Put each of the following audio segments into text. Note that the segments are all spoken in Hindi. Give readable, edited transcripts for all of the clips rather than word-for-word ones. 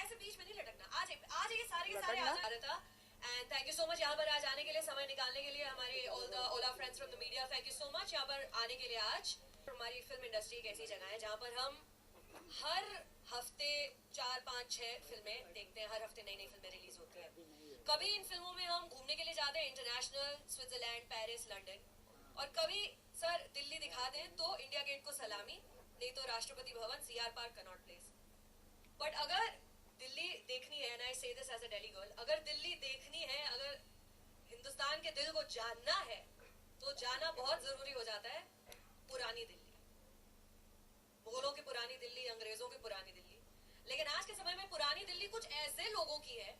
ऐसे बीच में नहीं लटकना। आ जाइए सारे के सारे आ जाए। And thank you so much यहाँ पर आज आने के लिए, समय निकालने के लिए। हमारे all the Ola friends from the media, thank you so much यहाँ पर आने के लिए आज। हमारी फिल्म इंडस्ट्री एक ऐसी जगह है जहाँ पर हम हर हफ्ते 4, 5, 6 फिल्में देखते हैं। हर हफ्ते नई नई फिल्में रिलीज होती हैं। कभी इन फिल्मों में हम घूमने के लिए जाते हैं, इंटरनेशनल, स्विट्जरलैंड, पेरिस, लंदन, और कभी सर दिल्ली दिखा दें तो इंडिया गेट को सलामी, नहीं तो Rashtrapati Bhavan, CR Park, Connaught Place. But अगर दिल्ली देखनी है, and I say this as a Delhi girl, अगर दिल्ली देखनी है, अगर हिंदुस्तान के दिल को जानना है, तो जाना बहुत जरूरी हो जाता है पुरानी दिल्ली। मुगलों की पुरानी दिल्ली, अंग्रेजों की पुरानी दिल्ली। लेकिन आज के समय में पुरानी दिल्ली कुछ ऐसे लोगों की है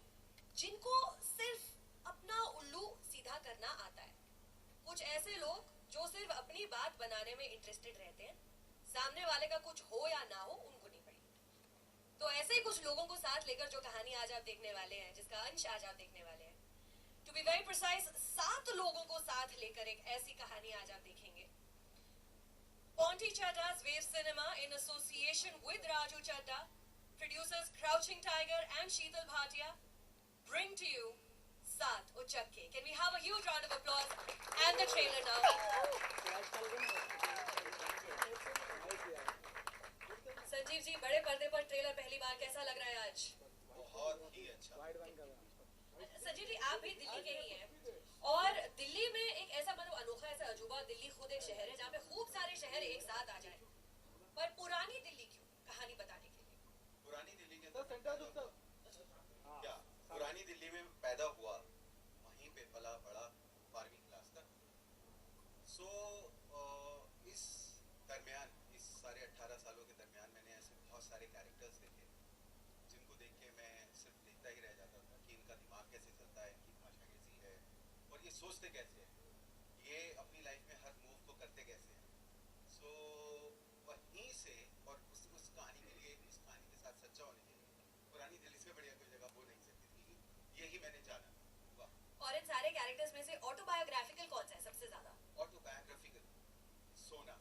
जिनको सिर्फ अपना उल्लू सीधा करना आता है। कुछ ऐसे लोग जो सिर्फ अपनी बात बनाने में इंटरेस्टेड रहते हैं, सामने वाले का कुछ हो या ना हो उनको नहीं पड़ी। तो ऐसे ही कुछ लोगों को साथ लेकर जो कहानी आज आप देखने वाले हैं, जिसका अंश आज आप देखने वाले हैं, टू बी वेरी प्रिसाइज 7 लोगों को साथ लेकर एक ऐसी कहानी आज आप देखेंगे। Ponty Chadda's Wave Cinema, in association with Raju Chadda, producers Crouching Tiger and Sheetal Bhatia, bring to you Saath Uchakke. Can we have a huge round of applause and the trailer now? Sanjeev ji, बड़े पर्दे पर ट्रेलर पहली बार, कैसा लग रहा है आज? बहुत ही अच्छा। संजीव जी, आप भी दिल्ली के ही हैं, और दिल्ली में एक ऐसा मतलब अनोखा ऐसा अजूबा, दिल्ली खुद एक शहर है जहाँ पे खूब सारे शहर एक साथ आ जाए, पर पुरानी दिल्ली क्यों? कहानी बताने के लिए। पुरानी दिल्ली के क्या पुरानी दिल्ली में पैदा हुआ, वहीं पे पला बड़ा 12वीं क्लास तक। सो इस दरमियान, इस सारे 18 सालों के दरमियान मैंने ऐसे बहुत सारे कैरेक्टर्स देखे जिनको देख के मैं सिर्फ देखता ही रह जाता था कि इनका दिमाग कैसे चलता है, इनकी भाषा कैसी है, और ये सोचते कैसे हैं, ये अपनी लाइफ में हर मूव को करते कैसे हैं। सो वहीं से, और उस कहानी के लिए, इस कहानी के साथ सच्चा होने के लिए पुरानी दिल्ली से बढ़िया कोई जगह हो नहीं सकती थी, यही मैंने जाना। वाह। और इन सारे कैरेक्टर्स में से ऑटोबायोग्राफिकल कौन सा है सबसे ज्यादा? ऑटोबायोग्राफिकल सोना।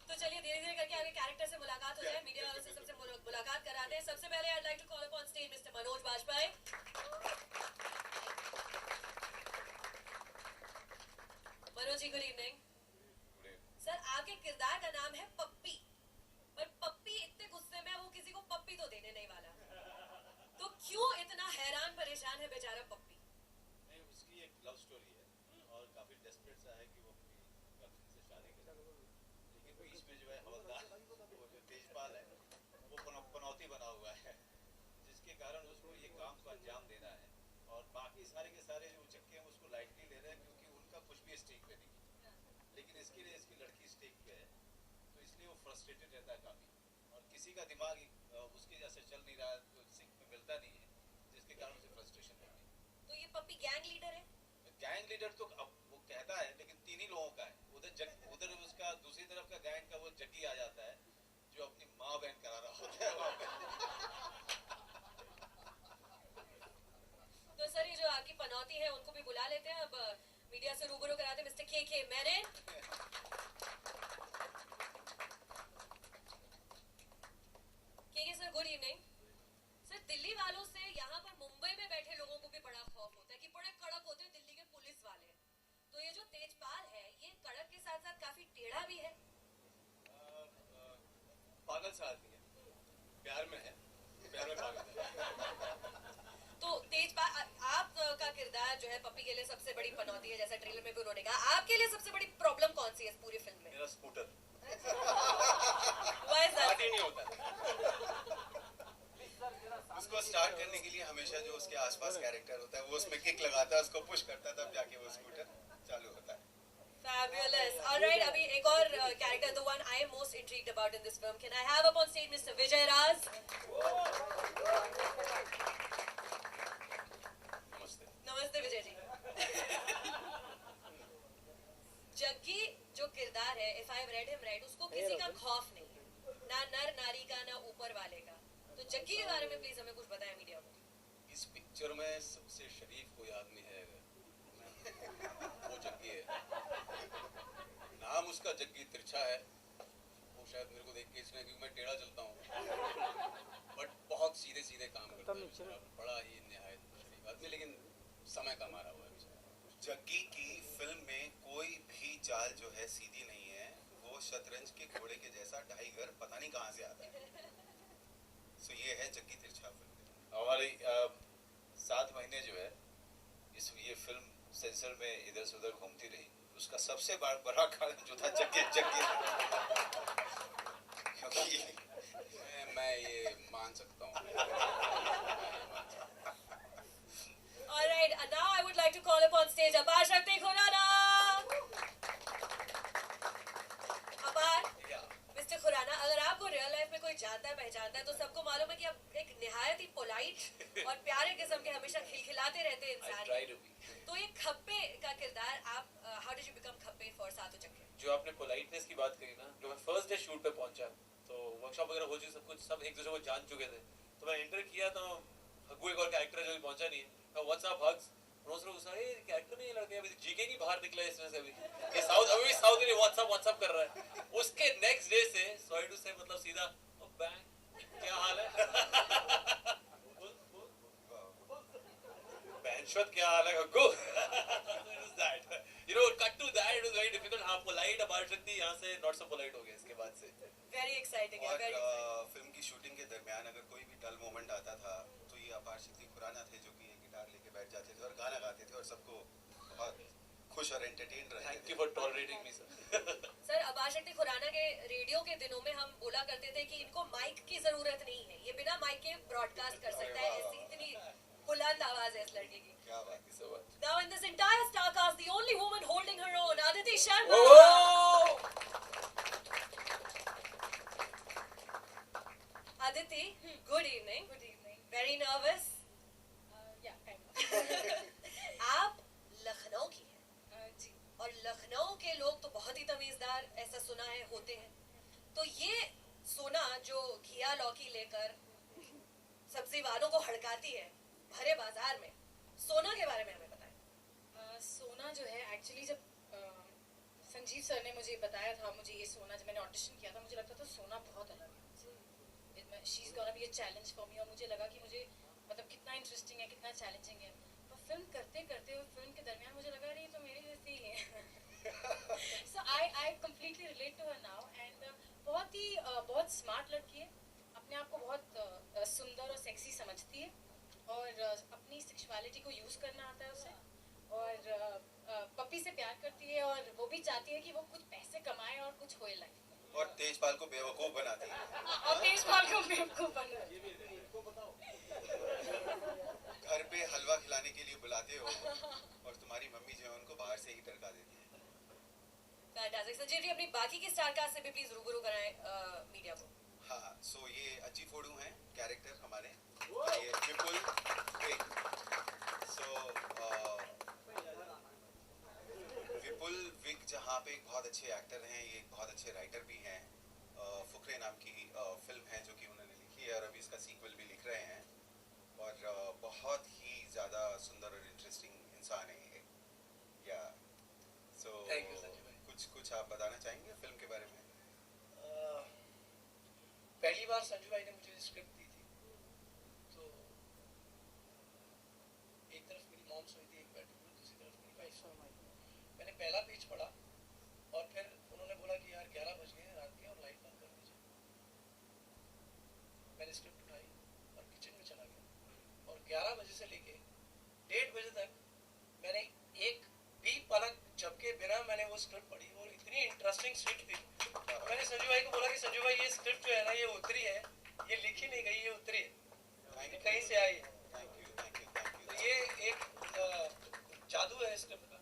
तो चलिए धीरे धीरे करके आगे कैरेक्टर से मुलाकात हो जाए, मीडिया वालों से सबसे मुलाकात कराते हैं। सबसे पहले I'd like to call upon stage Mr. Manoj Vajpayee. Manoj ji, good evening. Sir, आपके किरदार का नाम है पप्पी, पर पप्पी इतने गुस्से में वो किसी को पप्पी तो देने नहीं वाला, तो क्यों इतना हैरान परेशान है बेचारा पप्पी? नहीं, उसकी एक लव स्टोरी है और काफी डेस्परेट सा है कि वो अपनी गर्लफ्रेंड से शादी करे, लेकिन बीच में जो है हवलदार, वो जो तेजपाल है, वो पनौती बना हुआ है, जिसके कारण उसको ये काम को अंजाम देना है, और बाकी सारे के सारे जो उचक्के हैं उसको लाइटली ले रहे हैं क्योंकि उनका कुछ भी स्टेक पे नहीं, लेकिन इसके लिए इसकी लड़की स्टेक पे है, तो इसलिए वो फ्रस्ट्रेटेड रहता है काफी, और किसी का दिमाग उसके जैसे चल नहीं रहा है, तो सिंक में मिलता नहीं है, जिसके कारण उसे फ्रस्ट्रेशन होती है। तो ये पप्पी गैंग लीडर है? गैंग लीडर तो अब वो कहता है, लेकिन 3 ही लोगों का है। उधर उसका दूसरी तरफ का गैंग का वो जग्गी आ जाता है जो अपनी माँ बहन करा रहा होता है वहाँ पे। तो सर, ये जो आपकी पनौती है उनको भी बुला लेते हैं, अब मीडिया से रूबरू कराते हैं। मिस्टर के मैंने sir, good evening. Sir, Delhi वालों से यहाँ पर मुंबई में बैठे लोगों को भी बड़ा खौफ होता है कि बड़े कड़क होते हैं दिल्ली के पुलिस वाले, तो ये जो तेजपाल है ये कड़क के साथ साथ काफी टेढ़ा भी है। पागल सा आदमी है, प्यार में है, प्यार में पागल है। तो तेजपाल, आपका किरदार जो है पप्पी के लिए सबसे बड़ी पनौती है, जैसा ट्रेलर में भी उन्होंने कहा। आपके लिए सबसे बड़ी प्रॉब्लम कौन सी है इस पूरी फिल्म में? मेरा स्कूटर स्टार्ट ही नहीं होता। उसको स्टार्ट करने के लिए हमेशा जो उसके आसपास कैरेक्टर होता है वो उसमें किक लगाता है, उसको पुश करता है, तब जाके वो स्कूटर चालू होता है। Fabulous. All right, अभी एक और character, the one I am most intrigued about in this film. Can I have up on stage Mr. Vijay Raz? नमस्ते। नमस्ते विजय जी। जग्गी जो किरदार है, if I've read him right, उसको किसी का खौफ नहीं है, ना नर नारी का ना ऊपर वाले का। तो जग्गी के बारे में प्लीज हमें कुछ बताएं मीडिया को। इस पिक्चर में सबसे शरीफ कोई आदमी है वो जग्गी है। नाम उसका जग्गी तिरछा है, वो शायद मेरे को देख के इसने, क्योंकि मैं टेढ़ा चलता हूँ, बट बहुत सीधे सीधे काम करता है, बड़ा ही निहायत शरीफ आदमी, लेकिन समय का मारा हुआ है। जग्गी की फिल्म में कोई भी चाल जो है सीधी नहीं है, वो शतरंज के घोड़े के जैसा टाइगर पता नहीं कहाँ से आता है। सो ये है जग्गी तिरछा फिल्म। हमारी 7 महीने जो है ये फिल्म सेंसर में इधर से उधर घूमती रही, उसका सबसे बड़ा कारण जो था जग्गी क्योंकि मैं ये मान सकता हूँ। Alright, now I would like to call upon stage अपार शक्ति खुराना। अपार, मिस्टर खुराना, अगर आपको रियल लाइफ में कोई जानता है पहचानता है तो सबको मालूम है कि आप एक निहायत ही पोलाइट और प्यारे किस्म के हमेशा खिलखिलाते रहते हैं इंसान हैं। तो ये खप्पे का किरदार आप how did you become Khappe for सातों चक्के? जो आपने पोलाइटनेस की बात करी ना, जो मैं फर्स्ट डे शूट पे पहुंचा तो वर्कशॉप वगैरह हो चुकी, सब कुछ, सब एक दूसरे को जान चुके थे, तो मैं एंटर किया तो हग्गू एक और कैरेक्टर जो पहुंचा नहीं है, व्हाट्सएप हग्स ये कैरेक्टर नहीं, लड़के अभी जीके नहीं बाहर निकला इसमें से, अभी ये साउथ इंडियन व्हाट्सएप कर रहा है। उसके नेक्स्ट डे से सॉरी टू से मतलब सीधा बैंग क्या हाल है बैंशवत क्या हाल है हग्गू you know cut to that, it was very difficult। हाँ पोलाइट अपार शक्ति यहाँ से नॉट सो पोलाइट हो गया इसके बाद से। Very exciting है, और very exciting। फिल्म की शूटिंग के दरमियान अगर कोई भी डल मोमेंट आता था तो ये अपार शक्ति खुराना थे जो कि गिटार लेके बैठ जाते थे और गाना गाते थे और सबको बहुत खुश और एंटरटेन रहे। Thank you for tolerating me sir. Sir अपार शक्ति खुराना के रेडियो के दिनों में हम बोला करते थे कि इनको माइक की जरूरत नहीं है, ये बिना माइक के ब्रॉडकास्ट कर सकता है, ऐसी इतनी बुलंद आवाज है इस लड़के की। क्या बात है। So much. Now in this entire star cast, the only woman holding her own, Aditi Sharma. Aditi, good evening. Good evening. Very nervous. Yeah, kind of. आप लखनऊ की हैं जी। और लखनऊ के लोग तो बहुत ही तमीजदार, ऐसा सुना है, होते हैं। तो ये सोना जो घिया लौकी लेकर सब्जी वालों को हड़काती है भरे बाजार में, सोना के बारे में हमें बताएं। सोना जो है एक्चुअली जब संजीव सर ने मुझे बताया था, मुझे ये सोना जब मैंने ऑडिशन किया था मुझे लगता था सोना बहुत अलग है, she is gonna be a challenge for me, और मुझे लगा कि मुझे मतलब कितना इंटरेस्टिंग है, कितना चैलेंजिंग है। पर फिल्म करते करते और फिल्म के दरमियान मुझे लगा रही तो मेरी जैसी ही है। So I completely relate to her now and बहुत स्मार्ट लड़की है, अपने आप को बहुत सुंदर और सेक्सी समझती है और अपनी सेक्सुअलिटी को यूज करना आता है उसे, और पप्पी से प्यार करती है और वो भी चाहती है कि वो कुछ पैसे कमाए और कुछ होए लाइफ में, और तेजपाल को बेवकूफ बनाती है। और तेजपाल को बेवकूफ बना। घर पे हलवा खिलाने के लिए बुलाते हो और तुम्हारी मम्मी जो है उनको बाहर से ही टरका देती है। फैंटास्टिक। संजीव जी अपनी बाकी की स्टार कास्ट से भी प्लीज रूबरू कराएं मीडिया को। हाँ, सो ये अची फोड़ू हैं कैरेक्टर हमारे, ये विपुल विग। सो विपुल विग जहाँ पे एक बहुत अच्छे एक्टर हैं, ये एक बहुत अच्छे राइटर भी हैं। फुकरे नाम की फिल्म है जो कि उन्होंने लिखी है और अभी इसका सीक्वल भी लिख रहे हैं, और बहुत ही ज़्यादा सुंदर और इंटरेस्टिंग इंसान है ये। या सो Thank you, संजीव भाई। कुछ आप बताना चाहेंगे फिल्म के बारे में? पहली बार संजू भाई ने मुझे स्क्रिप्ट दी थी तो एक तरफ मेरी मॉम सोई थी, एक बैठी हुई, दूसरी तरफ मेरी वाइफ सोई। मैंने पहला पेज पढ़ा और फिर उन्होंने बोला कि यार 11 बज गए हैं रात के और लाइट बंद कर दीजिए। मैंने स्क्रिप्ट उठाई और किचन में चला गया और 11 बजे से लेके 1:30 बजे तक मैंने एक भी पलक झपके बिना मैंने वो स्क्रिप्ट पढ़ी और इतनी इंटरेस्टिंग स्क्रिप्ट थी। मैंने संजू भाई को बोला कि संजू भाई ये स्क्रिप्ट जो है ना ये उतरी है, ये लिखी नहीं गई, ये उतरी है, ये कहीं से आई है। Thank you, thank you, thank you. तो ये एक जादू है स्क्रिप्ट का,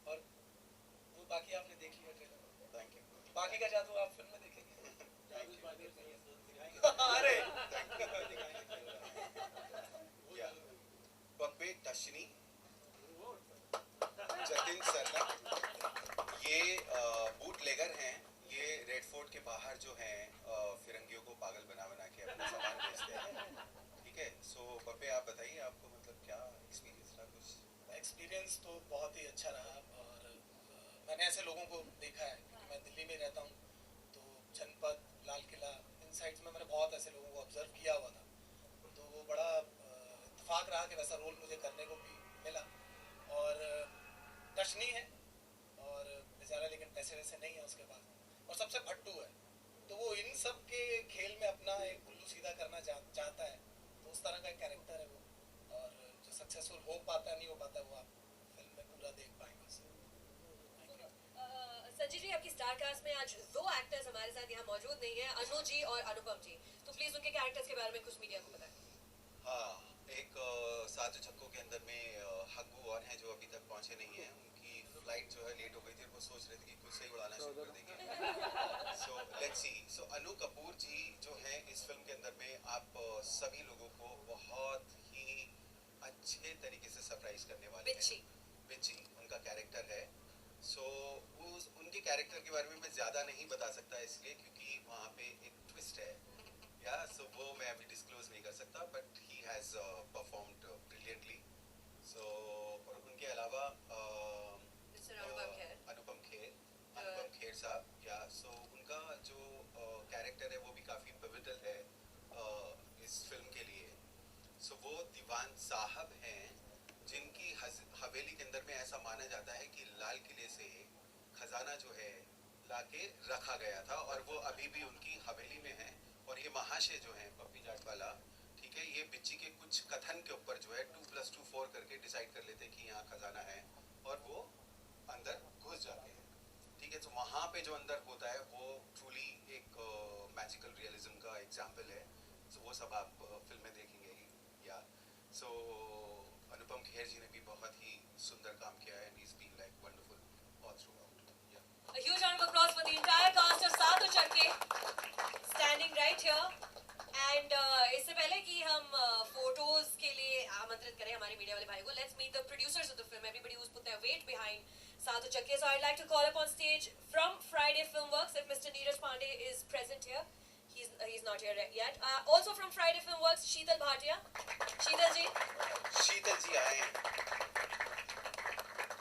और वो बाकी आपने देख लिया ट्रेलर में। Thank you. बाकी का जादू आप फिल्म में देखेंगे। अरे या पप्पे टशनी, जतिन सरना, ये बूटलेगर हैं। ये रेड फोर्ट के बाहर जो हैं सो पप्पे आप बताइए, आपको मतलब क्या एक्सपीरियंस रहा कुछ? एक्सपीरियंस तो बहुत ही अच्छा रहा और मैंने ऐसे लोगों को देखा है क्योंकि मैं दिल्ली में रहता हूँ, तो जनपद, लाल किला, इन साइड्स में मैंने बहुत ऐसे लोगों को ऑब्जर्व किया हुआ था, तो वो बड़ा इत्तेफाक रहा कि वैसा रोल मुझे करने को भी मिला। और दर्शनीय है और बेचारा लेकिन पैसे वैसे नहीं है उसके पास, और सबसे भट्टू है, तो वो इन सब के खेल में अपना एक उल्लू सीधा करना चाहता है, तो उस तरह का एक कैरेक्टर है वो, और जो सक्सेसफुल हो पाता नहीं हो पाता वो आप फिल्म में पूरा देख पाएंगे उससे। संजय जी, आपकी स्टार कास्ट में आज दो एक्टर्स हमारे साथ यहाँ मौजूद नहीं है, अनु जी और अनुपम जी, तो प्लीज उनके कैरेक्टर्स के बारे में कुछ मीडिया को बताएं। हाँ, एक सात चक्कों के अंदर में हग्गू और हैं जो अभी तक पहुंचे नहीं हैं, उनकी फ्लाइट जो है लेट हो गई थी, वो सोच रहे थे कि खुद से ही उड़ाना शुरू कर देंगे। So let's see. सो अनु कपूर जी जो हैं इस फिल्म के अंदर में आप सभी लोगों को बहुत ही अच्छे तरीके से सरप्राइज करने वाले हैं। बिच्ची उनका कैरेक्टर है। सो उनके कैरेक्टर के बारे में मैं ज़्यादा नहीं बता सकता इसलिए क्योंकि वहाँ पे एक ट्विस्ट है, या सो वो मैं अभी डिस्क्लोज नहीं कर सकता, but he has performed brilliantly. So और उनके अलावा अनुपम खेर साहब, या सो उनका जो कैरेक्टर है वो भी काफ़ी पिवटल है इस फिल्म के लिए। सो वो दीवान साहब हैं जिनकी हवेली के अंदर में ऐसा माना जाता है कि लाल किले से खजाना जो है लाके रखा गया था और वो अभी भी उनकी हवेली में है। और ये महाशय जो है पप्पी जाट वाला, ठीक है, ये बिच्ची के कुछ कथन के ऊपर जो है 2+2 4 करके डिसाइड कर लेते हैं कि यहाँ खजाना है और वो अंदर घुस जाते हैं, ठीक है। तो वहाँ पे जो अंदर होता है वो ट्रूली एक मैजिकल रियलिज्म का एग्जाम्पल है। तो वो सब आप फिल्म में देखेंगे ही। या सो अनुपम खेर जी ने भी बहुत ही सुंदर काम किया है, and he's been like wonderful all throughout. Yeah. A huge round of applause for the entire cast of सातों चक्के standing right here. And इससे पहले कि हम फोटोज के लिए आमंत्रित करें हमारे मीडिया वाले भाई को, let's meet the producers of the film, everybody who's put their weight behind सातों चक्के. So I'd like to call up on stage from Friday Filmworks if Mr. Neeraj Pandey is present here. He's not here yet. Also from Friday Filmworks, Sheetal Bhatia. Sheetal ji आए हैं.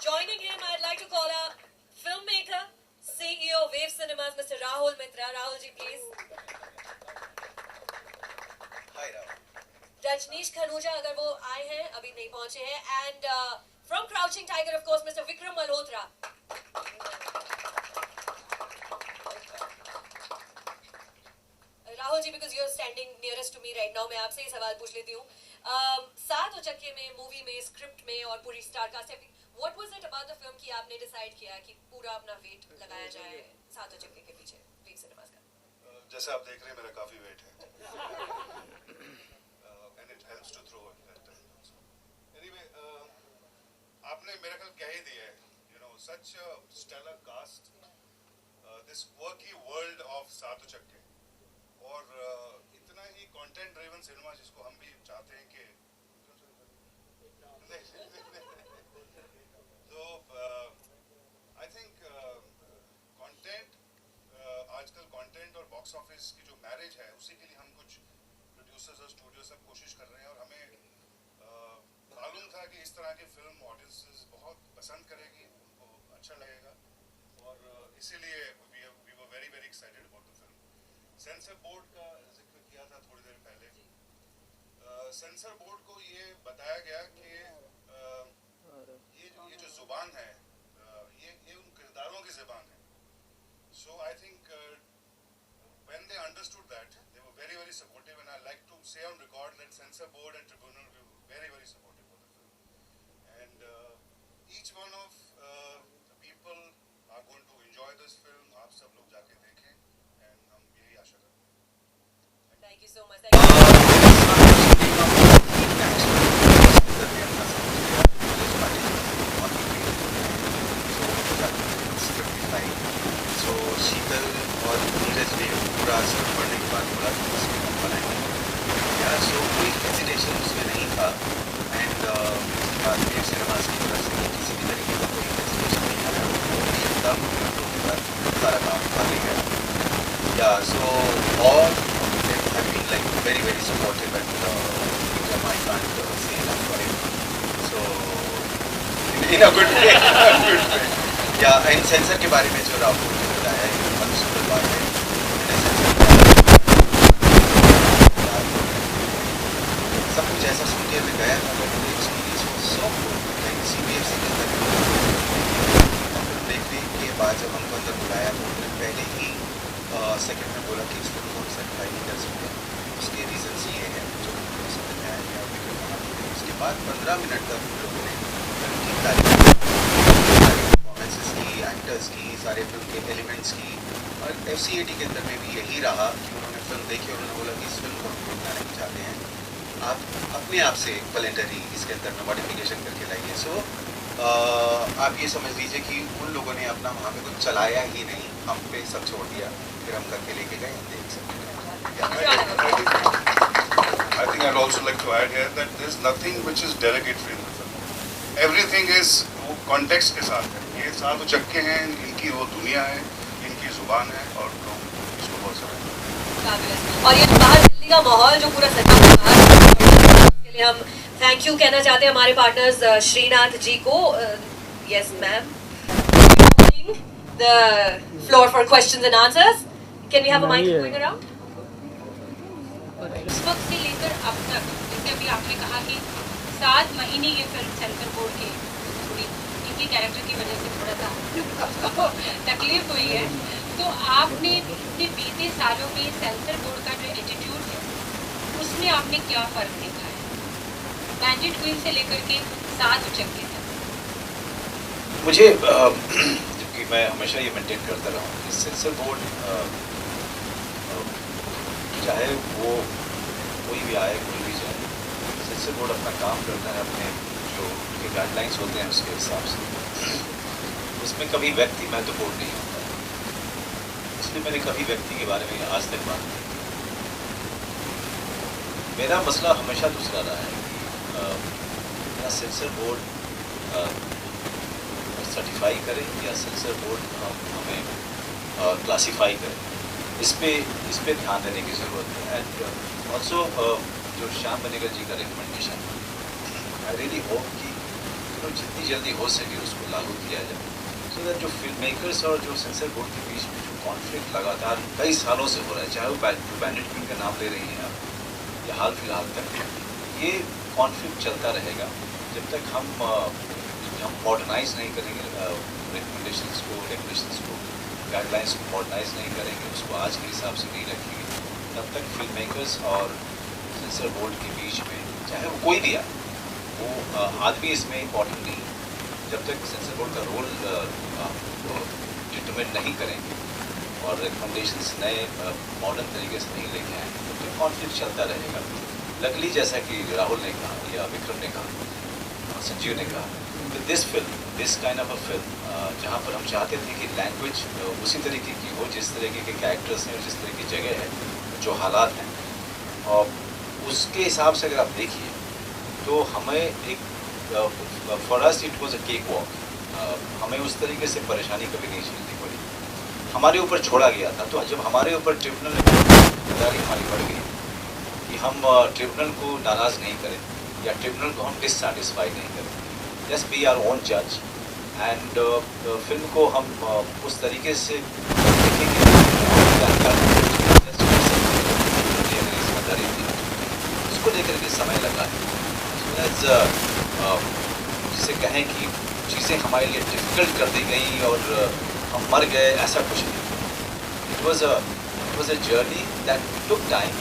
Joining him, I'd like to call up filmmaker, CEO of Wave Cinemas, Mr. Rahul Mitra. Rahul ji, please. Hi Rahul. Rajneesh Khanuja, अगर वो आए हैं, अभी नहीं पहुंचे हैं. And from Crouching Tiger, of course, Mr. Vikram Malhotra. Rahul ji, because you're standing nearest to me right now, मैं आपसे ही सवाल पूछ लेती हूँ. सातों चक्के में, मूवी में, स्क्रिप्ट में और पूरी star cast, what was it about the film कि आपने डिसाइड किया कि पूरा अपना वेट लगाया जाए सातों चक्के के पीछे वेव सिनेमास का? जैसे आप देख रहे हैं मेरा काफी वेट है and it helps to throw at that time also. Anyway, आपने मेरा ख्याल कह ही दिया है, you know, such a stellar cast, this quirky world of सातों चक्के, और इतना ही कंटेंट ड्रिवन सिनेमा जिसको हम भी चाहते हैं कि तो आई थिंक कंटेंट, आजकल कंटेंट और बॉक्स ऑफिस की जो मैरिज है उसी के लिए हम कुछ प्रोड्यूसर्स और स्टूडियो सब कोशिश कर रहे हैं, और हमें मालूम था कि इस तरह की फिल्म ऑडियंसेस बहुत पसंद करेगी, उनको अच्छा लगेगा, और इसीलिए we were very very excited about the film. Censor board का जिक्र किया था थोड़ी देर पहले. सेंसर बोर्ड को ये बताया गया कि ये जो जुबान है ये उन किरदारों की जुबान है. So I think when they understood that, they were very very supportive, and I like to say on record that censor board and tribunal were very very supportive of the film, and each one of the people are going to enjoy this film. आप सब लोग जाके देखें, and हम यही आशा करते हैं. Thank you so much. Thank So शीतल और नीरज ने पूरा असर पढ़ने के बाद बोला कि इसमें हम बनाएंगे. या सो कोई हेजिटेशन उसमें नहीं था, एंड वेव सिनेमास की तरफ से किसी भी तरीके का कोई हेजिटेशन नहीं आया, एकदम सारा काम कर लिया. Yeah so all have been like very in a good way, या इन सेंसर के बारे में जो राहुल ने बताया है, ये बहुत सुंदर बात है। सब कुछ ऐसा सुन के मैं गया था, but experience was so good, like CBFC के अंदर देखने के बाद जब हमको अंदर बुलाया तो उन्होंने पहले ही सेकंड में बोला कि इस फिल्म को हम सर्टिफाई नहीं कर सकते, उसके रीजंस ये हैं जो हमको समझ में आया या विक्रम महादेव ने। उसके बाद 15 मिनट तक हम लोगों ने फिल्म की तारीफ, सारी परफॉर्मेंसेस की, एक्टर्स की, सारे फिल्म के एलिमेंट्स की, और FCAT के अंदर में भी यही रहा कि उन्होंने फिल्म देखी और उन्होंने बोला कि इस फिल्म को हम देखना नहीं चाहते हैं, आप अपने आप से वॉलंटरी इसके अंदर में मॉडिफिकेशन करके लाइए। सो आप ये समझ लीजिए कि उन लोगों ने अपना वहाँ पे कुछ चलाया ही नहीं, हम पे सब छोड़ दिया, फिर हम करके लेके गए, हम देख सकते हैं। I think I'd also like to add here that there's nothing which is delegatory in the film. Everything is वो context के साथ है। ये सात चक्के हैं, इनकी वो दुनिया है, इनकी जुबान है, और लोग इसको बहुत समझते हैं। और ये बाहर दिल्ली का माहौल जो पूरा सेटअप हुआ उसके लिए हम थैंक यू कहना चाहते हैं हमारे पार्टनर्स श्रीनाथ जी को। Yes ma'am, the floor for questions and answers. Can we have a mic going around? उस वक्त से लेकर अब तक, जैसे अभी आपने कहा कि 7 महीने ये फिल्म सेंसर बोर्ड के थोड़ी इनके कैरेक्टर की वजह से थोड़ा सा तकलीफ हुई है, तो आपने अपने बीते सालों में सेंसर बोर्ड का जो एटीट्यूड है उसमें आपने क्या फ़र्क देखा है, बैंडिट क्वीन से लेकर के 7 चक्के तक? मुझे जबकि मैं हमेशा ये मेंटेन करता रहा हूँ कि सेंसर बोर्ड चाहे वो कोई भी आए कोई भी जाए, सेंसर बोर्ड अपना काम करता है अपने जो उनके गाइडलाइंस होते हैं उसके हिसाब से। उसमें कभी व्यक्ति महत्वपूर्ण नहीं होता, इसलिए मैंने कभी व्यक्ति के बारे में आज तक बात नहीं की। मेरा मसला हमेशा दूसरा रहा है कि या सेंसर बोर्ड सर्टिफाई करे या सेंसर बोर्ड हमें क्लासीफाई करे, इस पे ध्यान देने की ज़रूरत है। एंड ऑल्सो जो श्याम बनेगर जी का रिकमेंडेशन, आई रियली होप कि जितनी जल्दी हो सके उसको लागू किया जाए, सो दैट जो फिल्म मेकर्स और जो सेंसर बोर्ड के बीच में जो कॉन्फ्लिक्ट लगातार कई सालों से हो रहा है, चाहे वो बैंडिट क्वीन का नाम ले रही हैं आप या हाल फिलहाल तक, ये कॉन्फ्लिक्ट चलता रहेगा जब तक हम मॉडर्नाइज नहीं करेंगे रेगुलेशंस को, गाइडलाइंस को मॉडर्नाइज नहीं करेंगे, उसको आज के हिसाब से नहीं रखेंगे, तब तक फिल्म मेकर्स और सेंसर बोर्ड के बीच में, चाहे वो कोई भी आए, वो आदमी इसमें इम्पोर्टेंट नहीं है। जब तक सेंसर बोर्ड का रोल डिटरमिन नहीं करेंगे और रिकमेंडेशंस नए मॉडर्न तरीके से नहीं लेके आएंगे, तब तक कॉन्फ्लिक्ट चलता रहेगा। लकली जैसा कि राहुल ने कहा या विक्रम ने कहा, संजीव ने कहा, this film, this kind of a film, जहाँ पर हम चाहते थे कि लैंग्वेज उसी तरीके की हो जिस तरीके के कैरेक्टर्स हैं और जिस तरह की जगह है, जो हालात हैं, और उसके हिसाब से अगर आप देखिए तो हमें एक for us it was a cake walk, हमें उस तरीके से परेशानी कभी नहीं झेलनी पड़ी, हमारे ऊपर छोड़ा गया था। तो जब हमारे ऊपर ट्रिब्यूनल ने जिम्मेदारी हमारी बढ़ गई कि हम ट्रिब्यूनल को नाराज़ नहीं करें या ट्रिब्यूनल को हम डिससेटिस्फाई नहीं करें, जस्ट बी आवर ओन जज, एंड फिल्म को हम उस तरीके से देखेंगे उसको लेकर के समय लगा है, जिसे कहें कि चीज़ें हमारे लिए डिफ़िकल्ट कर दी गई और हम मर गए, ऐसा कुछ नहीं। It was a journey that took time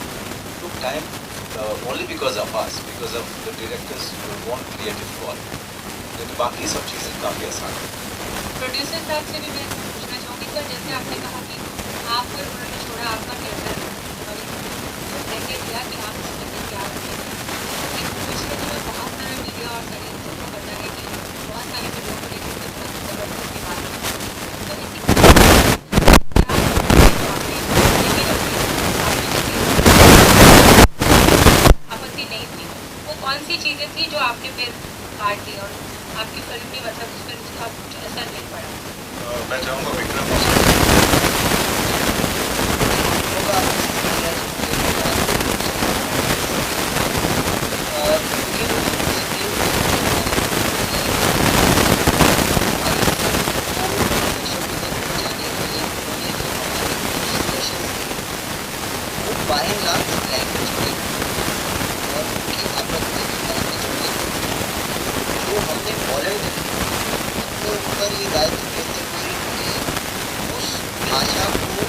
only because of us, because of the directors who want creative call, लेकिन बाकी सब चीज़ें काफ़ी आसान है। प्रोड्यूसर साहब से भी मैं पूछना चाहूँगी सर, जैसे आपने कहा कि आपको उन्होंने छोड़ा, आपका कैरेक्टर तय किया कि आप इस तरह क्या रखेंगे, लेकिन पिछले दिनों बहुत सारा मीडिया और सारे सबको पता है कि बहुत सारे फिल्मों को लेकर के बहुत ज़बरदस्ती बात है, तो आपत्ति नहीं थी, वो कौन सी चीज़ें थी जो आपने फिर काट दी और आपकी फिल्म में मतलब उस फिल्म का कुछ असर नहीं पड़ा? मैं चाहूँगा विक्रम हमने वॉलंटरी अपने ऊपर ये दायित्व लेते हुए कि उस भाषा को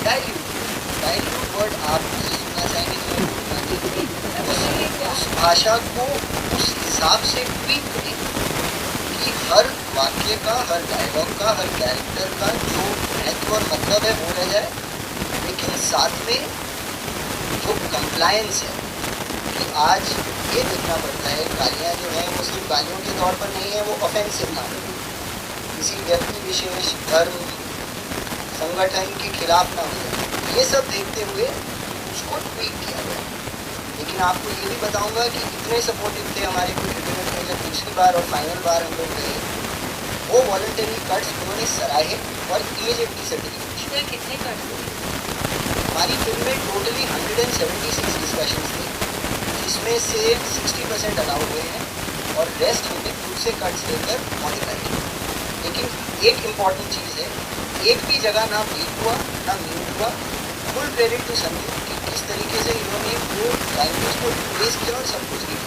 डाइल्यूट वर्ड आप सुनना चाहेंगे तो उस भाषा को उस हिसाब से ट्वीक करें कि हर वाक्य का, हर डायलॉग का, हर कैरेक्टर का जो महत्व और मतलब है वो रह जाए, लेकिन साथ में जो कंप्लायंस है कि आज ये देखना पड़ता है गालियाँ जो हैं वो सिर्फ गालियों के तौर पर नहीं है, वो ऑफेंसिव ना हो, किसी व्यक्ति विशेष, धर्म, संगठन के खिलाफ ना हो जाए, ये सब देखते हुए उसको ट्वीट किया गया। लेकिन आपको ये भी बताऊंगा कि इतने सपोर्टिव थे हमारे कुछ यूनिट में जब दूसरी बार और फाइनल बार हम लोग गए, वो वॉलंटरी कट्स उन्होंने सराहे और इमीडिएटली सर्टिफिकेशन। कितने कट्स? हमारी फिल्म में टोटली 176 डिस्कशंस थे, जिसमें से 60% अलाउ हुए हैं और रेस्ट हमने खुद से कट्स लेकर मॉडिफाई किया। लेकिन एक इम्पॉर्टेंट चीज़ है, एक भी जगह ना बीट हुआ ना म्यूट हुआ। फुल क्रेडिट टू संजू कि किस तरीके से इन्होंने वो लैंग्वेज को रिप्लेस किया और सब कुछ किया।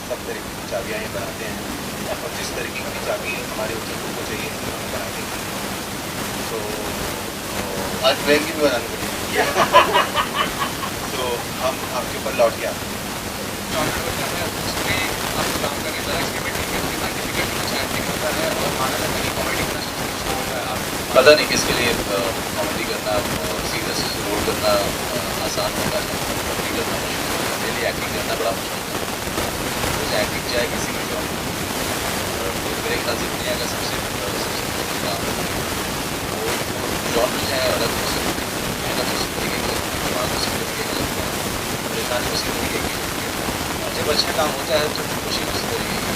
सब तरीके की चाबियाँ ये बनाते हैं और जिस तरीके की चाबी हमारे उद्योगों को चाहिए हम बना देंगे। तो आज महंगी भी बनानी पड़ेगी। तो हम आपके ऊपर लौट के आते हैं। पता नहीं किसके लिए कॉमेडी करना सीरियस रोल करना आसान होता है, कॉमेडी करना मुश्किल होता है। मेरे लिए एक्टिंग करना बड़ा मुश्किल है। मुझे एक्टिंग चाहे किसी भी जॉब, मेरे ख्याल से दुनिया का सबसे काम वो जॉनर है अलग हो सकते हैं, मेहनत उसी तरीके की, दिमाग उसी तरीके का लगता है, परेशानी उसी तरीके की होती है। और जब अच्छा काम होता है तो खुशी उसी तरीके की।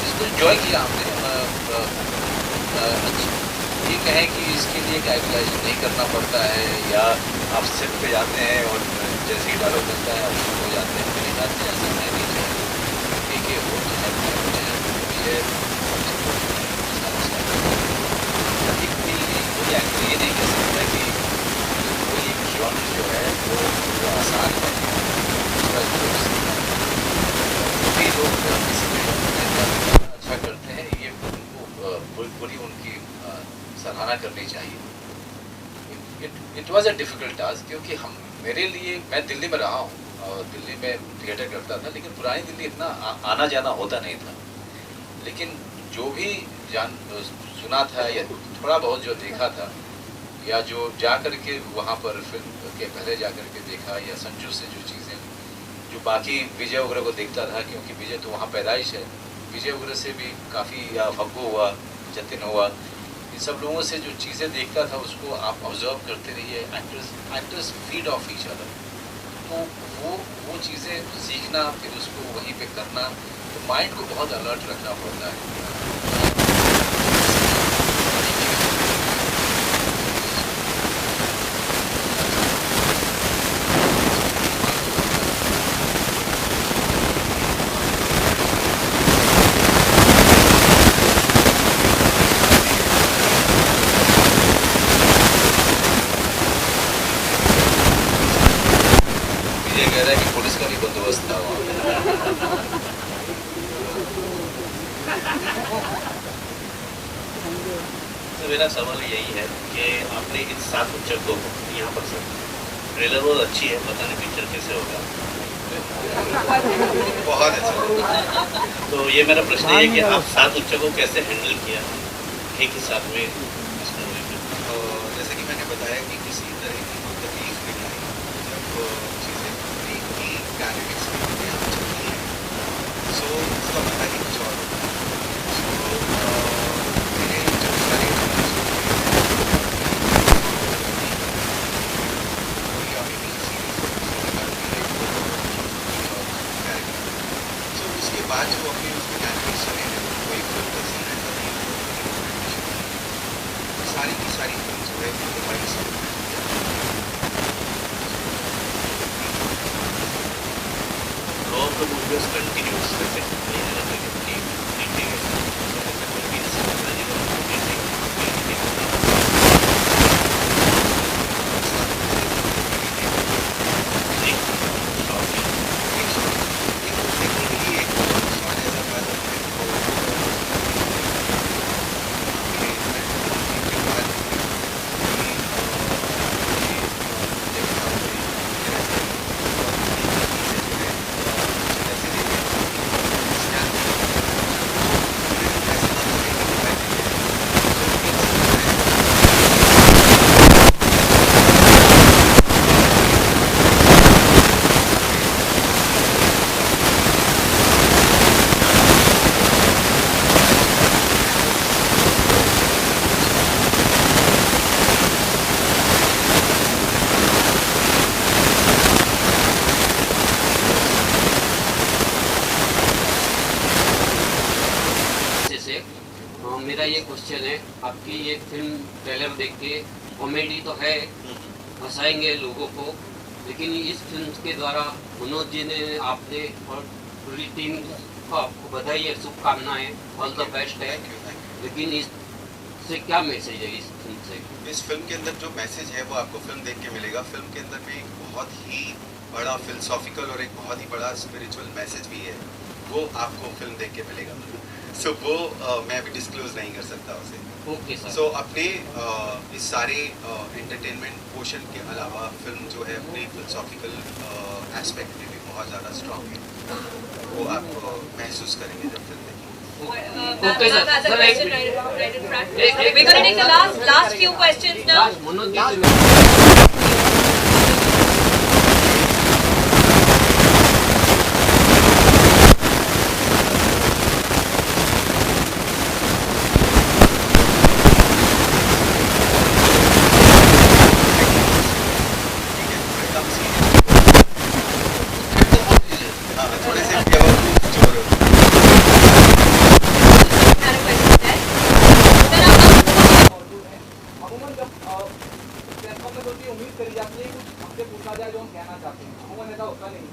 इसको इंजॉय किया हमने। ये कहें कि इसके लिए कैलकुलेशन नहीं करना पड़ता है या आप सेट पे जाते हैं और जैसे ही डायलॉग मिलता है आप शुरू हो जाते हैं, मेरे ख्याल से ऐसा है नहीं चाहिए। एक ये हो तो सब मुझे कोई एक्टर ये नहीं कह सकता कि कोई एक जॉनर जो है वो आसान है। भी लोग किसी भी अच्छा करते हैं, ये पूरी उनकी सराहना करनी चाहिए। It was a difficult task, क्योंकि मेरे लिए, मैं दिल्ली में रहा हूँ और दिल्ली में थिएटर करता था, लेकिन पुरानी दिल्ली इतना आना जाना होता नहीं था। लेकिन जो भी सुना था या थोड़ा बहुत जो देखा था या जो जा कर के वहाँ पर फिल्म के पहले जा कर के देखा या संजू से जो चीज़ें, जो बाकी विजय वगैरह को देखता था, क्योंकि विजय तो वहाँ पैदाइश है, विजय वगैरह से भी काफ़ी, या फग्गू हुआ, जतिन हुआ, इन सब लोगों से जो चीज़ें देखता था उसको आप ऑब्जर्व करते रहिए। Actors feed of each other, तो वो चीज़ें सीखना, फिर उसको वहीं पे करना, तो माइंड को बहुत अलर्ट रखना पड़ता है। कह रहा है कि पुलिस का भी बंदोबस्त था वहाँ। तो मेरा सवाल यही है कि आपने इन 7 पिक्चर को यहाँ पर सर ट्रेलर बहुत अच्छी है, पता नहीं पिक्चर कैसे होगा। बहुत अच्छा। तो ये मेरा प्रश्न है कि आप 7 पिक्चर को कैसे हैंडल किया एक ही साथ में इस मूवी में? जैसे कि मैंने बताया कि किसी तरह की तकलीफ नहीं आई जब चीज़ें डायनेमिक्स में यहाँ चलती हैं, सो उसका पता ही कुछ और होता है। सो मैंने जब सारी उसके बाद जो अपनी उसमें डायनेमिक्स चले हैं, वो एक फिल्म का सीन ऐसा नहीं है, सारी की सारी फिल्म जो है मोबाइल से the movie was continuous with it. Film trailer देख के कॉमेडी तो है, हंसाएंगे लोगों को, लेकिन इस फिल्म के द्वारा मनोज जी ने, आपने और पूरी टीम को आपको बधाई है, शुभकामनाएं, ऑल द बेस्ट है। लेकिन इससे क्या मैसेज है इस फिल्म से? इस फिल्म के अंदर जो मैसेज है वो आपको फिल्म देख के मिलेगा। फिल्म के अंदर में एक बहुत ही बड़ा फिलोसॉफिकल और एक बहुत ही बड़ा स्पिरिचुअल मैसेज भी है, वो आपको फिल्म देख के मिलेगा। सो वो मैं अभी डिस्क्लोज नहीं कर सकता उसे। Okay sir. सो अपने इस सारे एंटरटेनमेंट पोर्शन के अलावा फिल्म जो है अपने फिलोसॉफिकल एस्पेक्ट में भी बहुत ज़्यादा स्ट्रॉन्ग है, वो आप महसूस करेंगे जब फिल्म देखेंगे। Okay, sir. As a Sir, question right in front. We're going to take the last few questions now. Manoj ji से थोड़े से बेवकूफ चोर Had a question there. Sir, आप अमूमन जब प्लेटफॉर्म में कोई उम्मीद करी जाती है कुछ हमसे पूछा जाए जो हम कहना चाहते हैं, अमूमन ऐसा होता नहीं।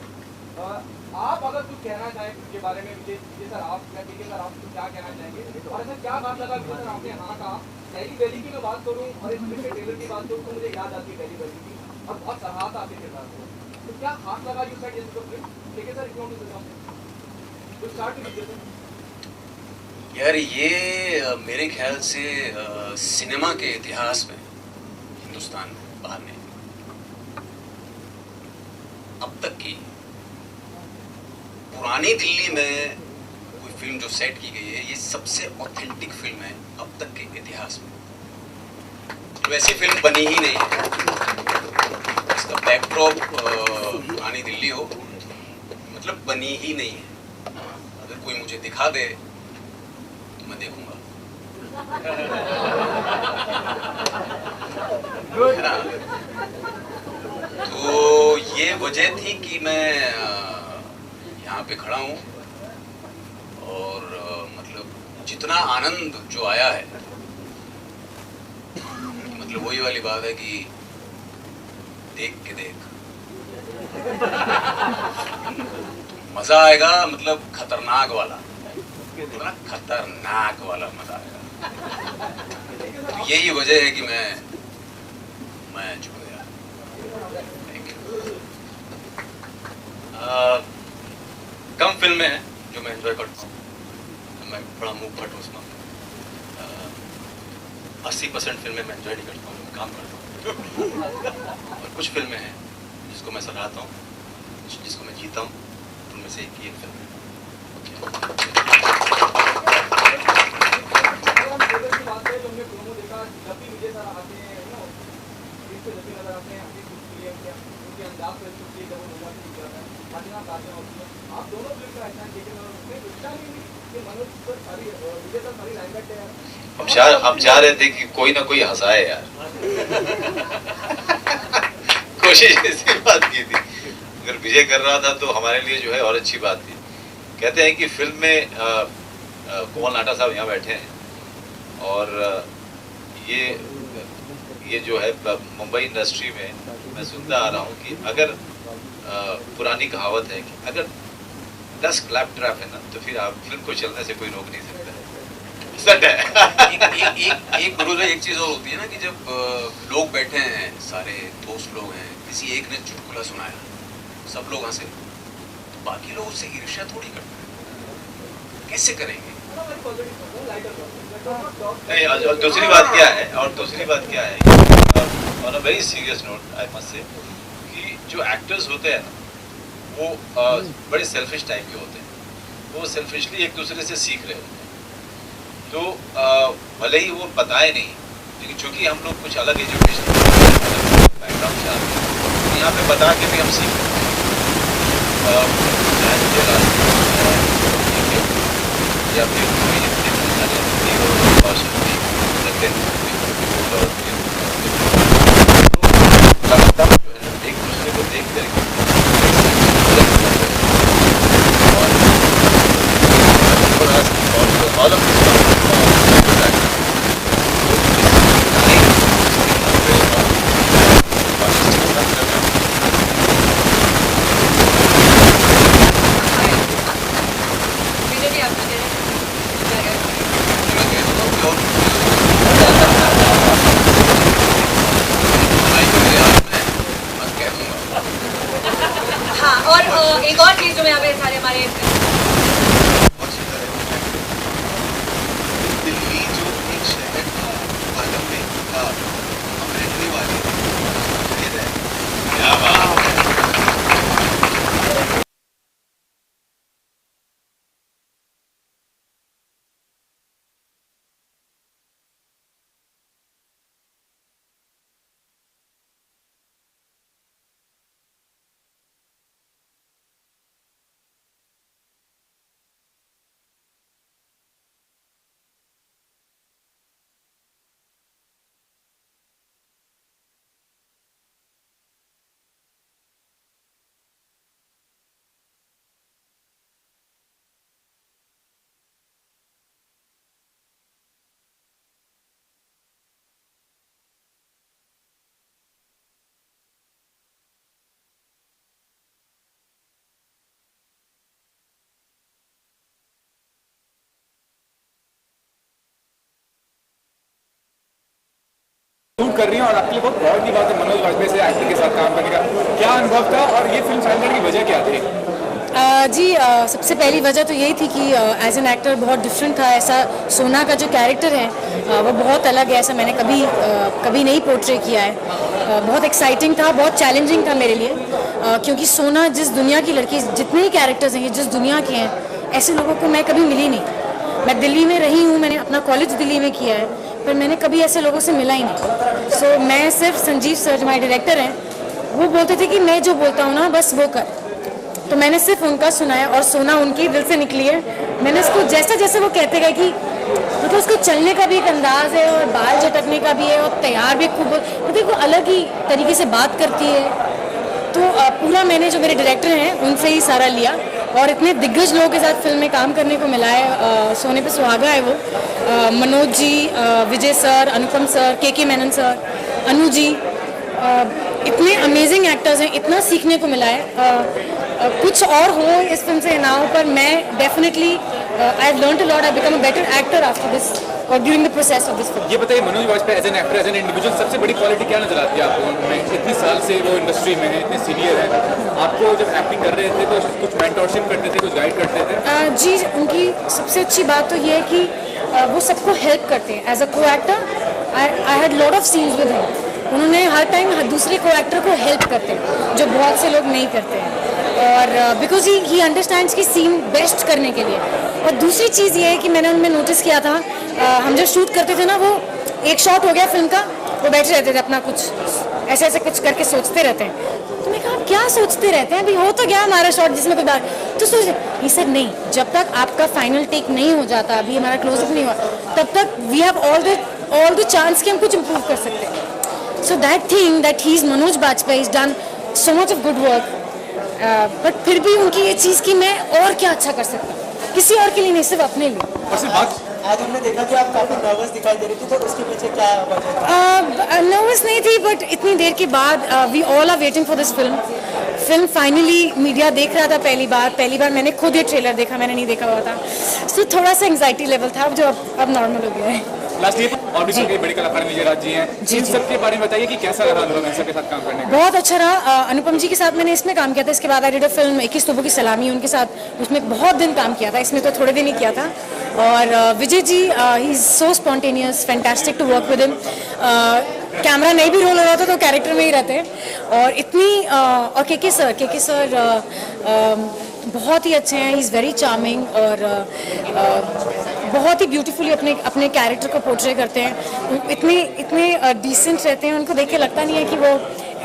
आप अगर कुछ कहना चाहें फिल्म के बारे में, विजय सर आप या के सर आप क्या कहना चाहेंगे? और ऐसा क्या बात लगा विजय सर आपने हाँ कहा? पहली बैली की मैं बात करूँ और इस फिल्म के ट्रेलर की बात करूँ तो मुझे याद आती है पहली बैली की, और बहुत सराहा था आपके किरदार को। तो क्या खास लगा यू सेड इस फिल्म? ठीक है sir, if you want to say something to start with Vijay sir. यार ये मेरे ख्याल से सिनेमा के इतिहास में, हिंदुस्तान में, बाहर में, अब तक की पुरानी दिल्ली में कोई फिल्म जो सेट की गई है, ये सबसे ऑथेंटिक फिल्म है अब तक के इतिहास में। वैसी फिल्म बनी ही नहीं है। इसका बैकड्रॉप पुरानी दिल्ली हो, मतलब बनी ही नहीं है। अगर कोई मुझे दिखा दे तो मैं देखूंगा। है ना? तो ये वजह थी कि मैं यहाँ पे खड़ा हूँ और मतलब जितना आनंद जो आया है, मतलब वही वाली बात है कि देख के देख मजा आएगा, मतलब खतरनाक वाला, खतरनाक वाला मजा आएगा। तो यही वजह है कि मैं झुक गया। Thank you. कम फिल्में हैं जो मैं एंजॉय करता हूँ, मैं बड़ा मुंह फट उसमें। 80% फिल्में मैं एंजॉय नहीं करता हूँ, मैं काम करता हूँ। और कुछ फिल्में हैं जिसको मैं सराहता हूँ, जिसको मैं जीता हूँ, उनमें से एक ये फिल्म है। हम चाह रहे थे कि कोई ना कोई हंसाए यार। कोशिश इसी बात की थी। अगर विजय कर रहा था तो हमारे लिए जो है और अच्छी बात थी। कहते हैं कि फिल्म में कोमल नाटा साहब यहाँ बैठे हैं और ये जो है मुंबई इंडस्ट्री में मैं सुनता आ रहा हूँ कि अगर पुरानी कहावत है कि अगर 10 क्लैप ट्रैप है ना तो फिर आप फिल्म को चलने से कोई रोक नहीं सकता है। सच है। एक गुरु एक चीज और होती है ना कि जब लोग बैठे हैं, सारे दोस्त लोग हैं, किसी एक ने चुटकुला सुनाया, सब लोग हंसे, तो बाकी लोग उससे ईर्ष्या थोड़ी करते हैं, कैसे करेंगे? नहीं, और दूसरी बात क्या है on a very serious note I must say कि जो एक्टर्स होते हैं वो बड़े सेल्फिश टाइप के होते हैं। वो सेल्फिशली एक दूसरे से सीख रहे होते हैं। तो भले ही वो बताए नहीं, लेकिन चूंकि हम लोग कुछ अलग एजुकेशन बैकग्राउंड से आते हैं, तो यहाँ पे बता के भी हम सीख रहे हैं। या फिर कोई एक दूसरे को देख करके all of this कर रही हैं और आपके लिए बहुत प्राउड की बात है मनोज वाजपेयी से एक्टर के साथ काम करने का, क्या अनुभव था और ये फिल्म साइन करने की वजह क्या थी? सबसे पहली वजह तो यही थी कि एज एन एक्टर बहुत डिफरेंट था। ऐसा सोना का जो कैरेक्टर है वो बहुत अलग है, ऐसा मैंने कभी नहीं पोर्ट्रे किया है। बहुत एक्साइटिंग था, बहुत चैलेंजिंग था मेरे लिए, क्योंकि सोना जिस दुनिया की लड़की, जितने ही कैरेक्टर्स हैं ये जिस दुनिया के हैं, ऐसे लोगों को मैं कभी मिली नहीं। मैं दिल्ली में रही हूँ, मैंने अपना कॉलेज दिल्ली में किया है, पर मैंने कभी ऐसे लोगों से मिला ही नहीं। सो मैं सिर्फ संजीव सर जो हमारे डायरेक्टर हैं, वो बोलते थे कि मैं जो बोलता हूँ ना बस वो कर, तो मैंने सिर्फ उनका सुनाया और सोना उनके दिल से निकली है। मैंने उसको जैसा जैसे वो कहते गए कि मतलब उसको चलने का भी एक अंदाज है और बाल झटकने का भी है और तैयार भी खूब, मतलब वो अलग ही तरीके से बात करती है। तो पूरा मैंने जो मेरे डायरेक्टर हैं उनसे ही सारा लिया और इतने दिग्गज लोगों के साथ फिल्म में काम करने को मिला है। सोने पे सुहागा है वो, मनोज जी, विजय सर, अनुपम सर, के मेनन सर, अनु जी, इतने अमेजिंग एक्टर्स हैं, इतना सीखने को मिला है। कुछ और हो इस फिल्म से ना हो, पर मैं definitely I have learned a lot, I become a better actor after this और during the process of this film. ये बताइए Manoj Vajpayee as an actor, as an individual सबसे बड़ी क्वालिटी क्या नजर आती है आपको? इतनी साल से वो इंडस्ट्री में है, इतने सीनियर है, आपको जब एक्टिंग कर रहे थे तो कुछ मेंटरशिप करते थे, कुछ गाइड करते थे? जी, उनकी सबसे अच्छी बात तो ये है कि वो सबको हेल्प करते हैं। एज अ को actor I had lot of scenes with him, उन्होंने हर टाइम दूसरे को एक्टर को हेल्प करते हैं जो बहुत से लोग नहीं करते हैं, और बिकॉज ही अंडरस्टैंड्स कि सीन बेस्ट करने के लिए। और दूसरी चीज़ ये है कि मैंने उनमें नोटिस किया था, हम जब शूट करते थे ना, वो एक शॉट हो गया फिल्म का, वो बैठे रहते थे अपना कुछ ऐसे ऐसे कुछ करके सोचते रहते हैं। तो मैं कहा क्या सोचते रहते हैं, अभी हो तो गया हमारा शॉट जिसमें कोई बात, तो सोच ये सर नहीं, जब तक आपका फाइनल टेक नहीं हो जाता, अभी हमारा क्लोजअप नहीं हुआ, तब तक we have all the chance कि हम कुछ इम्प्रूव कर सकते हैं। So that thing that he's Manoj Bajpayee has done so much of good work, but फिर भी उनकी ये चीज़ कि मैं और क्या अच्छा कर सकता हूँ, किसी और के लिए नहीं, सिर्फ अपने लिए। आज हमने देखा कि आप काफी नर्वस दिखाई दे रही थी, तो उसके पीछे क्या वजह? नर्वस नहीं थी, बट इतनी देर के बाद we all are waiting for this film finally media देख रहा था पहली बार मैंने खुद ये ट्रेलर देखा, मैंने नहीं देखा हुआ था, सो थोड़ा सा एंग्जाइटी लेवल था जो अब नॉर्मल हो गया है। लास्टली और भी कई बड़े कलाकार विजय राज जी हैं, इन सब के बारे में बताइए कि कैसा रहा अनुभव इन सबके साथ काम करने का? बहुत अच्छा रहा। अनुपम जी के साथ मैंने इसमें काम किया था, इसके बाद आई डिड अ फिल्म 21 तोपों की सलामी, उनके साथ उसमें बहुत दिन काम किया था, इसमें तो थोड़े दिन ही किया था। और Vijay ji he is so spontaneous, fantastic to work with him. Camera नहीं भी रोल हो रहा था तो कैरेक्टर में ही रहते हैं, और इतनी और के सर बहुत ही अच्छे हैं, ही इज़ वेरी चार्मिंग और बहुत ही ब्यूटीफुली अपने कैरेक्टर को पोर्ट्रे करते हैं। इतने डिसेंट रहते हैं, उनको देख के लगता नहीं है कि वो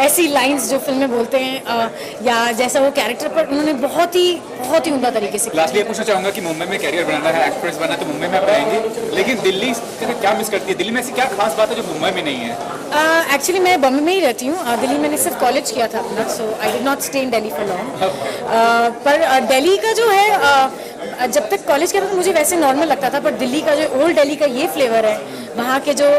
ऐसी लाइंस जो फिल्म में बोलते हैं या जैसा वो कैरेक्टर, पर उन्होंने बहुत ही उम्दा तरीके से। लास्टली पूछना चाहूँगा कि मुंबई में कैरियर बनाना है, एक्ट्रेस बनना है, तो मुंबई में आप रहेंगे, लेकिन दिल्ली क्या मिस करती है? दिल्ली में ऐसी क्या खास बात है जो मुंबई में नहीं है? एक्चुअली मैं बॉम्बे में ही रहती हूँ, दिल्ली मैंने सिर्फ कॉलेज किया था अपना, so I did not stay in Delhi for long. पर दिल्ली का जो है, जब तक कॉलेज किया था तो मुझे वैसे नॉर्मल लगता था, पर दिल्ली का जो ओल्ड दिल्ली का ये फ्लेवर है, वहाँ के जो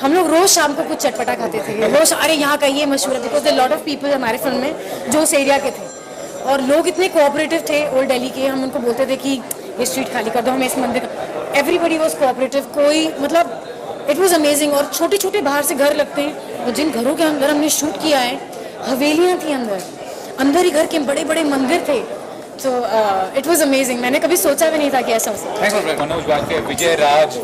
हम लोग रोज शाम को कुछ चटपटा खाते थे रोज, अरे यहाँ का ये मशहूर है, बिकॉज लॉट ऑफ पीपल हमारे फिल्म में जो उस एरिया के थे, और लोग इतने कोऑपरेटिव थे ओल्ड दिल्ली के। हम उनको बोलते थे कि ये स्ट्रीट खाली कर दो, हमें इस मंदिर का, एवरीबडी वॉज कोऑपरेटिव, कोई मतलब इट वॉज अमेजिंग। और छोटे छोटे बाहर से घर लगते हैं, और जिन घरों के अंदर हमने शूट किया है, हवेलियाँ थी अंदर ही घर के बड़े बड़े मंदिर थे, तो इट वॉज अमेजिंग। मैंने कभी सोचा भी नहीं था कि ऐसा हो सकता। मनोज वाजपेयी, विजय राज,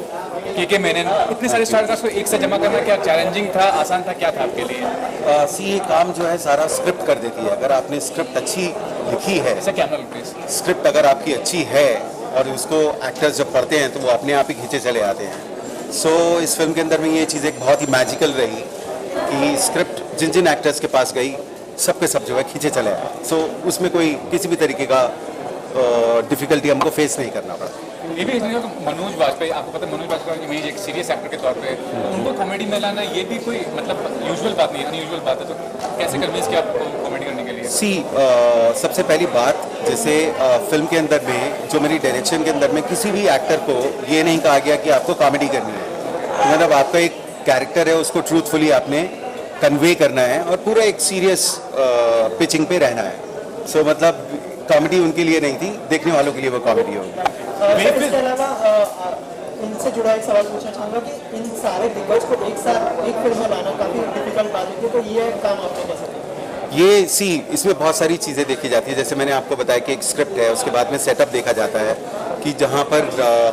के मेनन, इतने सारे स्टार्स को एक साथ जमा करना क्या चैलेंजिंग था, आसान था, क्या था आपके लिए? ये काम जो है सारा स्क्रिप्ट कर देती है। अगर आपने स्क्रिप्ट अच्छी लिखी है, ऐसा क्या लगता है? स्क्रिप्ट अगर आपकी अच्छी है और उसको एक्टर्स जब पढ़ते हैं तो वो अपने आप ही खींचे चले आते हैं। सो इस फिल्म के अंदर में ये चीज़ एक बहुत ही मैजिकल रही कि स्क्रिप्ट जिन एक्टर्स के पास गई, सबके सब जो है खींचे चले आए। सो उसमें कोई किसी भी तरीके का डिफिकल्टी हमको फेस नहीं करना पड़ा। ये भी मनोज वाजपेयी, आपको पता है मनोज वाजपेयी की इमेज एक सीरियस एक्टर के तौर पे, तो उनको कॉमेडी में लाना ये भी कोई मतलब यूजुअल बात नहीं है, अनयूजुअल बात है, तो कैसे कन्विंस किया आपको कॉमेडी करने के लिए? सबसे पहली बात, जैसे फिल्म के अंदर में जो मेरी डायरेक्शन के अंदर में किसी भी एक्टर को ये नहीं कहा गया कि आपको कॉमेडी करनी है, मतलब आपका एक कैरेक्टर है उसको ट्रूथफुली आपने कन्वे करना है और पूरा एक सीरियस पिचिंग पे रहना है। सो मतलब कॉमेडी उनके लिए नहीं थी, देखने वालों के लिए वो कॉमेडी होगी। इसके अलावा इन से जुड़ा एक सवाल पूछना चाहूँगा कि इन सारे दिग्गज को एक साथ एक फिल्म में लाना काफ़ी डिफिकल्ट बात होती है, तो ये काम आपने कैसे किया? ये इसमें बहुत सारी चीज़ें देखी जाती है। जैसे मैंने आपको बताया कि एक स्क्रिप्ट है, उसके बाद में सेटअप देखा जाता है कि जहाँ पर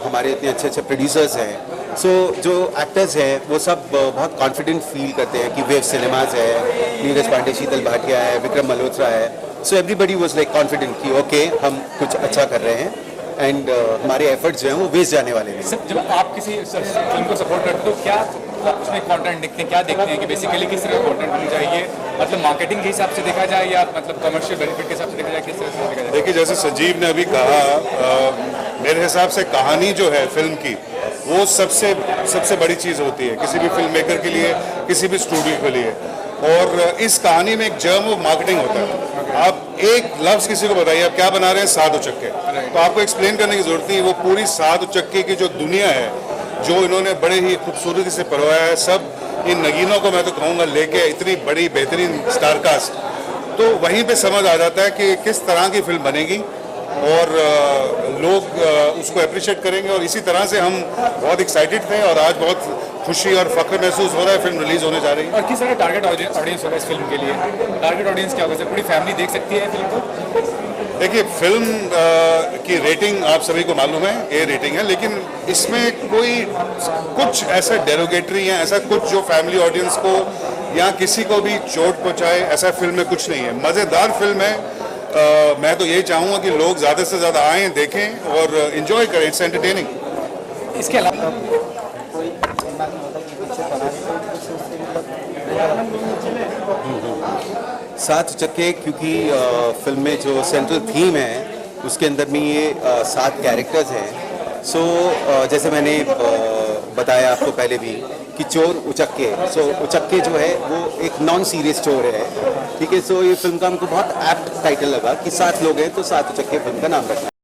हमारे इतने अच्छे अच्छे प्रोड्यूसर्स हैं, सो जो एक्टर्स हैं वो सब बहुत कॉन्फिडेंट फील करते हैं कि वेव सिनेमाज है, नीरज पांडे, शीतल भाटिया है, विक्रम मल्होत्रा है, so everybody was like confident कि ओके हम कुछ अच्छा कर रहे हैं एंड हमारे एफर्ट्स जो हैं वो वेस्ट जाने वाले नहीं। जब आप किसी फिल्म को सपोर्ट करते हो तो क्या उसमें कंटेंट देखते हैं, क्या देखते हैं कि बेसिकली किस तरह का कंटेंट होना चाहिए, मतलब मार्केटिंग के हिसाब से देखा जाए या मतलब कमर्शियल बेनिफिट के हिसाब से देखा जाए, किस तरह से देखा जाए? देखिए, जैसे संजीव ने अभी कहा, मेरे हिसाब से कहानी जो है फिल्म की वो सबसे बड़ी चीज़ होती है किसी भी फिल्म मेकर के लिए, किसी भी स्टूडियो के लिए। और इस कहानी में एक जर्म ऑफ मार्केटिंग होता है। आप एक लफ्ज़ किसी को बताइए आप क्या बना रहे हैं, सात उचक्के, तो आपको एक्सप्लेन करने की जरूरत नहीं। वो पूरी सात उचक्के की जो दुनिया है, जो इन्होंने बड़े ही खूबसूरती से परवाया है, सब इन नगीनों को मैं तो कहूँगा लेके इतनी बड़ी बेहतरीन स्टारकास्ट, तो वहीं पे समझ आ जाता है कि किस तरह की फिल्म बनेगी और लोग उसको अप्रिशिएट करेंगे। और इसी तरह से हम बहुत एक्साइटेड थे और आज बहुत खुशी और फख्र महसूस हो रहा है, फिल्म रिलीज होने जा रही है। और किस तरह टारगेट ऑडियंस होगा इस फिल्म के लिए? टारगेट ऑडियंस क्या होगा? पूरी फैमिली देख सकती है फिल्म को? देखिए, फिल्म की रेटिंग आप सभी को मालूम है, ए रेटिंग है, लेकिन इसमें कोई कुछ ऐसा डेरोगेटरी है, ऐसा कुछ जो फैमिली ऑडियंस को या किसी को भी चोट पहुंचाए, ऐसा फिल्म में कुछ नहीं है। मज़ेदार फिल्म है। मैं तो यही चाहूँगा कि लोग ज़्यादा से ज़्यादा आएँ, देखें और इन्जॉय करें। It's entertaining. इसके अलावा सात उचक्के, क्योंकि फिल्म में जो सेंट्रल थीम है उसके अंदर में ये 7 कैरेक्टर्स हैं। सो जैसे मैंने बताया आपको पहले भी कि चोर उचक्के, सो उचक्के जो है वो एक नॉन सीरियस चोर है, ठीक है। सो ये फिल्म का हमको बहुत एप्ट टाइटल लगा कि 7 लोग हैं तो 7 उचक्के फिल्म का नाम रखना है।